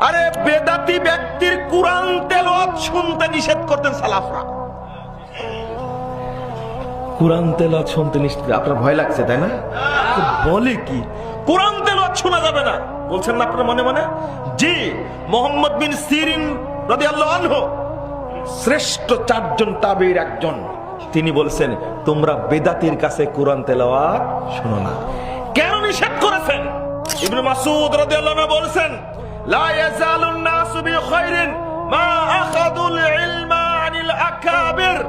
আরে বেদাতি ব্যক্তির কুরআন তেলাওয়াত শুনতে নিষেধ করতেন সালাফরা। কুরআন তেলাওয়াত শুনতে নিষেধ, আপনার ভয় লাগছে তাই না? বলে কি কুরআন তেলাওয়াত শোনা যাবে না বলছেন না আপনার মনে মনে? জি, মুহাম্মদ বিন সিরিন রাদিয়াল্লাহু আনহু শ্রেষ্ঠ 4 জন তাবেঈর একজন, তিনি বলছেন তোমরা বেদাতির কাছে কুরআন তেলাওয়াত শোনো না। কেন নিষেধ করেছেন? ইবনে মাসউদ রাদিয়াল্লাহু আনহু বলছেন লা ইয়াজালুন নাসু বিখাইরিন মা আখাযুল ইলমা আনিল আকাবির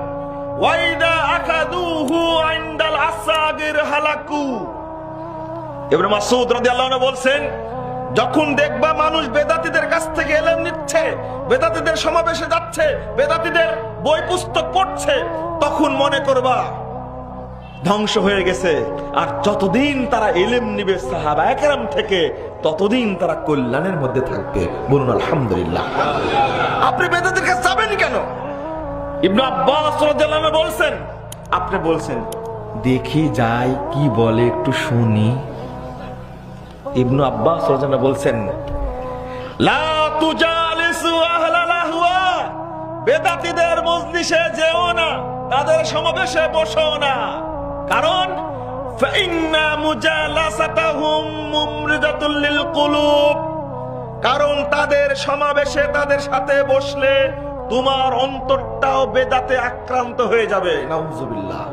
ওয়া ইযা আখাযুহু ইনদাল আসাগির হালাকু। ইবনে মাসউদ রাদিয়াল্লাহু আনহু বলছেন যখন দেখবা মানুষ বেদাতীদের কাছ থেকে ইলম নিচ্ছে, বেদাতীদের সমাবেশে যাচ্ছে, বেদাতীদের বই পুস্তক পড়ছে, তখন মনে করবা ধ্বংস হয়ে গেছে। আর যতদিন তারা ইলম নিবে সাহাবায়ে কেরাম থেকে, ততদিন তারা কল্যাণের মধ্যে থাকবে। বলুন আলহামদুলিল্লাহ। আপনি বেদাতীদের কাছে যাবেন কেন? ইবনে আব্বাস রাদিয়াল্লাহু আনহু বলছেন, আপনি বলছেন দেখি যাই কি বলে একটু শুনি। ইবনে আব্বাস রাদিয়াল্লাহু আনহু বলছেন লা তুজালিসু আহলাল আহওয়া, বেদাতীদের মজলিসে যেও না, তাদের সমাবেশে বসো না। কারণ ফাইন্না মুজালাসাতাহুম মুমরিদাতুল লিল কুলুব, কারণ তাদের সমাবেশে তাদের সাথে বসলে তোমার অন্তরটাও বেদাতে আক্রান্ত হয়ে যাবে। নাউজুবিল্লাহ।